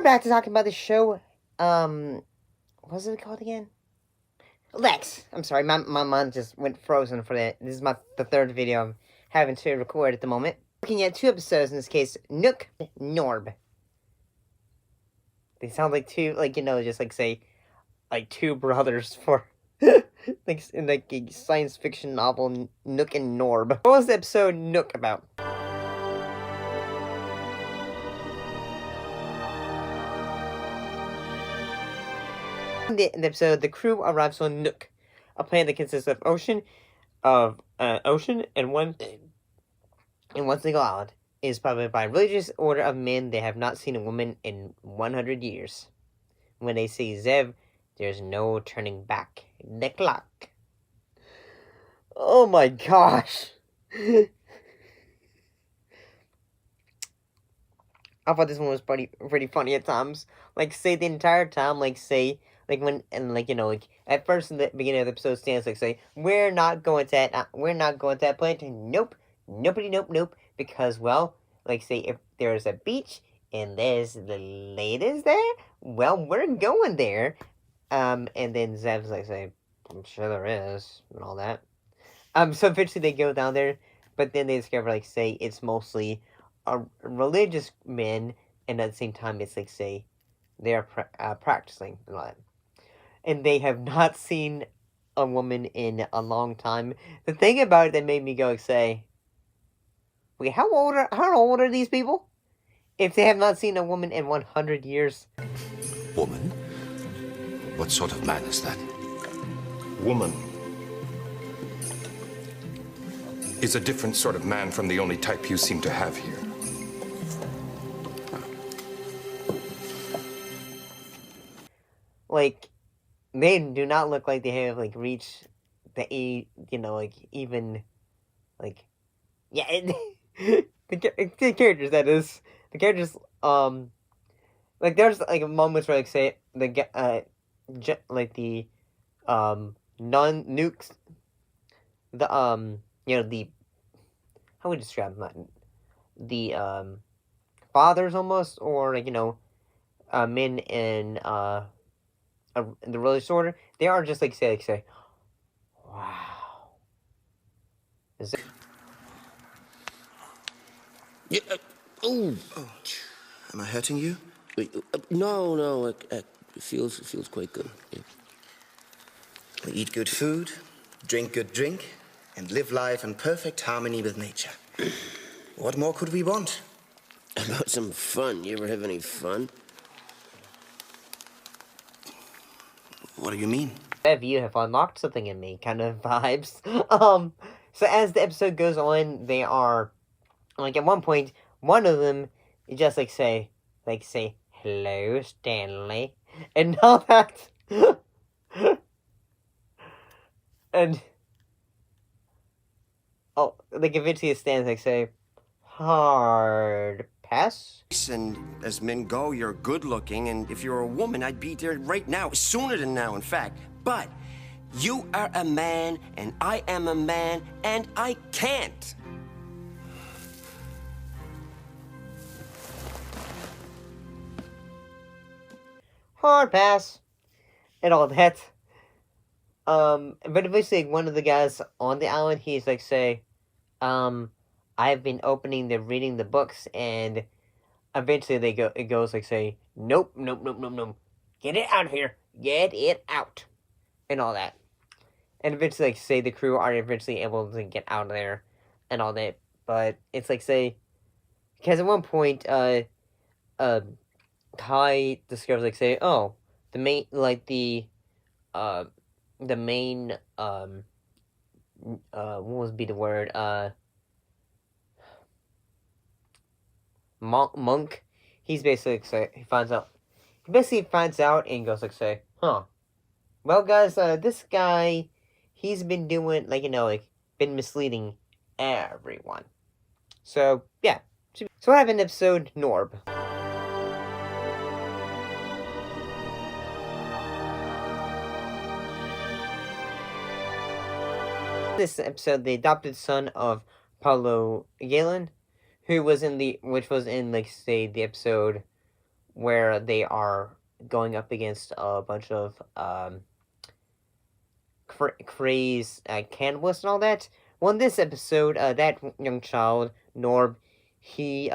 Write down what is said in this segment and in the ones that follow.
back to talking about the show. What was it called again? Lexx. I'm sorry, my mind just went frozen for that. This is the third video I'm having to record at the moment. Looking at 2 episodes, in this case, Nook, Norb. They sound like two, just say, 2 brothers for, in a science fiction novel, Nook and Norb. What was the episode Nook about? In the episode, the crew arrives on Nook, a planet that consists of ocean, and one single island. It is populated by a religious order of men that have not seen a woman in 100 years. When they see Zev, there's no turning back the clock. Oh my gosh! I thought this one was pretty funny at times. Say the entire time, when, at first in the beginning of the episode, Stan's say, we're not going to that planet. Nope. Nope. Because, well, say, if there's a beach and there's the ladies there, well, we're going there. And then Zev's say, I'm sure there is, and all that. So eventually they go down there, but then they discover, it's mostly religious men, and at the same time, it's they're practicing a lot. And they have not seen a woman in a long time. The thing about it that made me go say, wait, how old are these people? If they have not seen a woman in 100 years. Woman? What sort of man is that? Woman is a different sort of man from the only type you seem to have here. They do not look like they have, reached the age, even, yeah, the characters, that is. The characters, there's, moments where, say, the non-nukes, the, the, how would you describe them? The, fathers, almost, or, men in, the religious order, they are just say, wow. Is it? Yeah. Oh. Am I hurting you? No. It feels quite good. Yeah. We eat good food, drink good drink, and live life in perfect harmony with nature. What more could we want? How about some fun? You ever have any fun? What do you mean? You have unlocked something in me, kind of vibes. So as the episode goes on, they are, at one point, one of them just, say, hello, Stanley, and all that, and, eventually it stands, say, hard pass. And as men go, you're good looking, and if you're a woman, I'd be there right now, sooner than now, in fact. But you are a man, and I am a man, and I can't. Hard pass, and all that. But eventually one of the guys on the island, he's say, I've been reading the books, and eventually it goes say, nope. Get it out of here. Get it out. And all that. And eventually, say, the crew are eventually able to get out of there and all that. But it's say, because at one point, Kai discovers, say, oh, the main, what would be the word, monk, he's basically, he basically finds out and goes, say, huh, well, guys, this guy, he's been doing, been misleading everyone. So, yeah. So what happened in episode Norb? This episode, the adopted son of Paulo Galen, which was in, the episode where they are going up against a bunch of crazed cannibalists and all that. Well, in this episode, that young child, Norb, he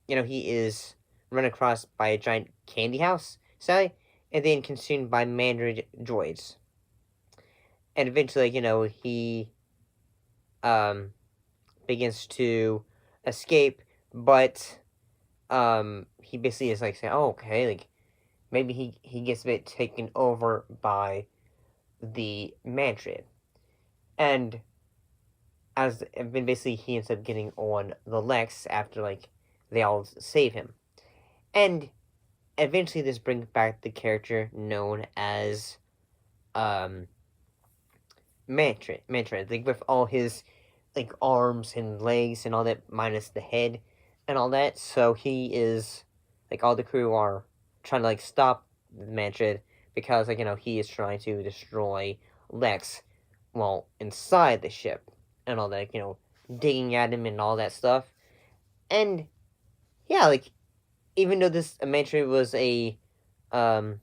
he is run across by a giant candy house, say, and then consumed by Mantrid droids. And eventually, he begins to escape, but he basically is like saying, "Oh, okay, like maybe he gets a bit taken over by the Mantrid," and basically he ends up getting on the Lexx after like they all save him, and eventually this brings back the character known as Mantrid, like with all his like arms and legs and all that, minus the head and all that. So he is like, all the crew are trying to like stop the Mantrid because like he is trying to destroy Lexx, well, inside the ship and all that, digging at him and all that stuff. And yeah, like even though this Mantrid was a I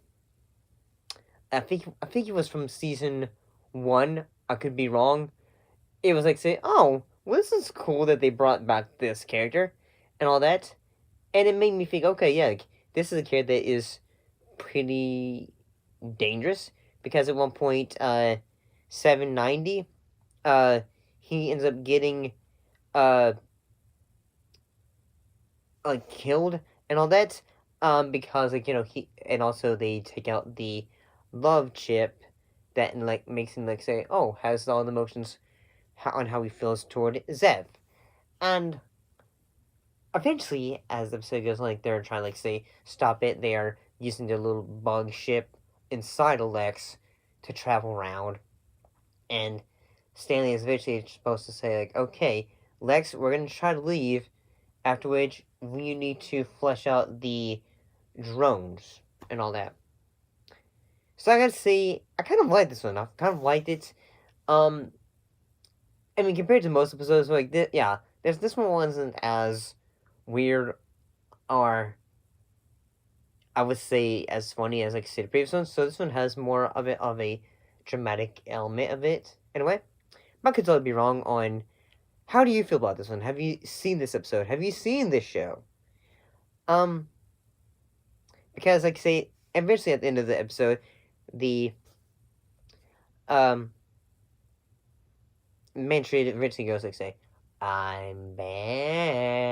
think it was from season 1. I could be wrong. It was like say, oh, well, this is cool that they brought back this character and all that, and it made me think, okay, yeah, like, this is a character that is pretty dangerous because at one point, 790, he ends up getting like killed and all that, because like he, and also they take out the love chip that like makes him like say, oh, has all the emotions on how he feels toward Zev. And eventually, as the episode goes on, like they're trying to like say stop it, they are using their little bug ship inside of Lexx to travel around. And Stanley is eventually supposed to say like, okay, Lexx, we're gonna try to leave, after which we need to flesh out the drones and all that. So I gotta say, I kind of like this one. I kind of liked it. I mean, compared to most episodes, like this, yeah, this one wasn't as weird, or I would say as funny as like the previous one. So this one has more of a dramatic element of it. Anyway, I could totally be wrong on. How do you feel about this one? Have you seen this episode? Have you seen this show? Because like say, eventually at the end of the episode, the Mantrid eventually goes like say, I'm back.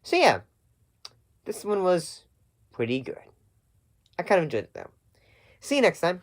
So yeah, this one was pretty good. I kind of enjoyed it though. See you next time.